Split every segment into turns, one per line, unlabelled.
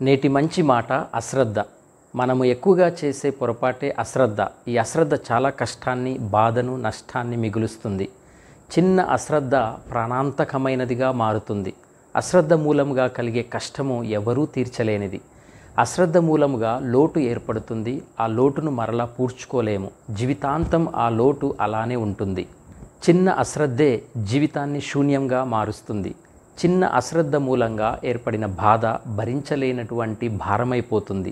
నేటి మంచి మాట అశ్రద్ధ. మనము ఎక్కువగా చేసే పొరపాటే అశ్రద్ధ. ఈ అశ్రద్ధ చాలా కష్టాన్ని, బాధను, నష్టాన్ని మిగులుస్తుంది. చిన్న అశ్రద్ధ ప్రాణాంతకమైనదిగా మారుతుంది. అశ్రద్ధ మూలముగా కలిగే కష్టము ఎవరూ తీర్చలేనిది. అశ్రద్ధ మూలముగా లోటు ఏర్పడుతుంది. ఆ లోటును మరలా పూడ్చుకోలేము. జీవితాంతం ఆ లోటు అలానే ఉంటుంది. చిన్న అశ్రద్ధే జీవితాన్ని శూన్యంగా మారుస్తుంది. చిన్న అశ్రద్ధ మూలంగా ఏర్పడిన బాధ భరించలేనటువంటి భారమైపోతుంది.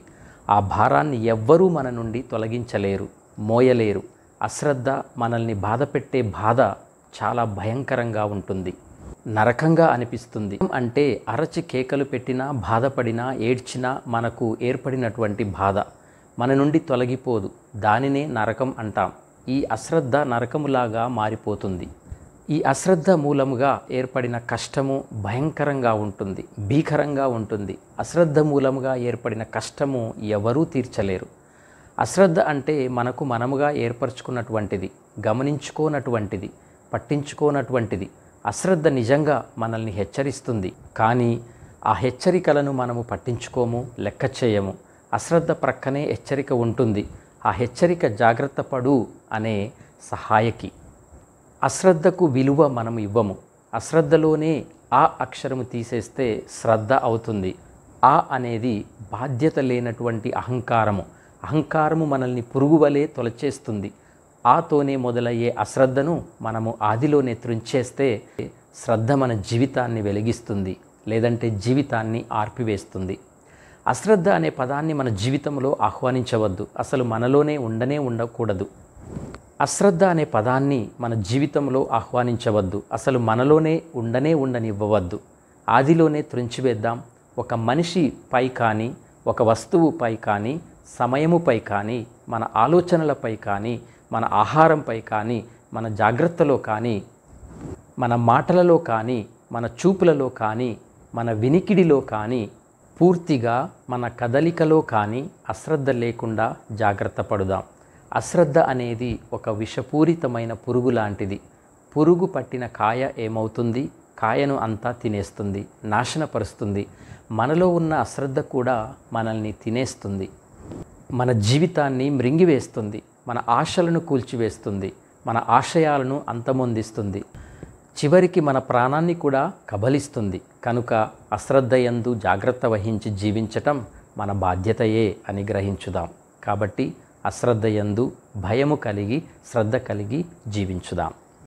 ఆ భారాన్ని ఎవ్వరూ మన నుండి తొలగించలేరు, మోయలేరు. అశ్రద్ధ మనల్ని బాధపెట్టే బాధ చాలా భయంకరంగా ఉంటుంది, నరకంగా అనిపిస్తుంది. అంటే అరచి కేకలు పెట్టినా, బాధపడినా, ఏడ్చినా మనకు ఏర్పడినటువంటి బాధ మన నుండి తొలగిపోదు. దానినే నరకం అంటాం. ఈ అశ్రద్ధ నరకములాగా మారిపోతుంది. ఈ అశ్రద్ధ మూలముగా ఏర్పడిన కష్టము భయంకరంగా ఉంటుంది, భీకరంగా ఉంటుంది. అశ్రద్ధ మూలముగా ఏర్పడిన కష్టము ఎవరూ తీర్చలేరు. అశ్రద్ధ అంటే మనకు మనముగా ఏర్పరచుకున్నటువంటిది, గమనించుకోనటువంటిది, పట్టించుకోనటువంటిది. అశ్రద్ధ నిజంగా మనల్ని హెచ్చరిస్తుంది, కానీ ఆ హెచ్చరికలను మనము పట్టించుకోము, లెక్క చేయము. అశ్రద్ధ ప్రక్కనే హెచ్చరిక ఉంటుంది. ఆ హెచ్చరిక జాగ్రత్త పడు అనే సహాయకి. అశ్రద్ధకు విలువ మనం ఇవ్వము. అశ్రద్ధలోనే ఆ అక్షరము తీసేస్తే శ్రద్ధ అవుతుంది. ఆ అనేది బాధ్యత లేనటువంటి అహంకారము. అహంకారము మనల్ని పురుగువలే తొలచేస్తుంది. ఆతోనే మొదలయ్యే అశ్రద్ధను మనము ఆదిలోనే త్రుంచేస్తే శ్రద్ధ మన జీవితాన్ని వెలిగిస్తుంది, లేదంటే జీవితాన్ని ఆర్పివేస్తుంది. అశ్రద్ధ అనే పదాన్ని మన జీవితంలో ఆహ్వానించవద్దు. అసలు మనలోనే ఉండకూడదు. అశ్రద్ధ అనే పదాన్ని మన జీవితంలో ఆహ్వానించవద్దు. అసలు మనలోనే ఉండనివ్వవద్దు. ఆదిలోనే త్రుంచివేద్దాం. ఒక మనిషిపై కానీ, ఒక వస్తువుపై కానీ, సమయముపై కానీ, మన ఆలోచనలపై కానీ, మన ఆహారంపై కానీ, మన జాగ్రత్తలో కానీ, మన మాటలలో కానీ, మన చూపులలో కానీ, మన వినికిడిలో కానీ, పూర్తిగా మన కదలికలో కానీ అశ్రద్ధ లేకుండా జాగ్రత్త పడుదాం. అశ్రద్ధ అనేది ఒక విషపూరితమైన పురుగు లాంటిది. పురుగు పట్టిన కాయ ఏమవుతుంది? కాయను అంతా తినేస్తుంది, నాశనపరుస్తుంది. మనలో ఉన్న అశ్రద్ధ కూడా మనల్ని తినేస్తుంది, మన జీవితాన్ని మృంగివేస్తుంది, మన ఆశలను కూల్చివేస్తుంది, మన ఆశయాలను అంతమొందిస్తుంది, చివరికి మన ప్రాణాన్ని కూడా కబలిస్తుంది. కనుక అశ్రద్ధ యందు జాగ్రత్త వహించి జీవించటం మన బాధ్యతయే అని గ్రహించుదాం. కాబట్టి అశ్రద్ధ యందు భయము కలిగి, శ్రద్ధ కలిగి జీవించుదాం.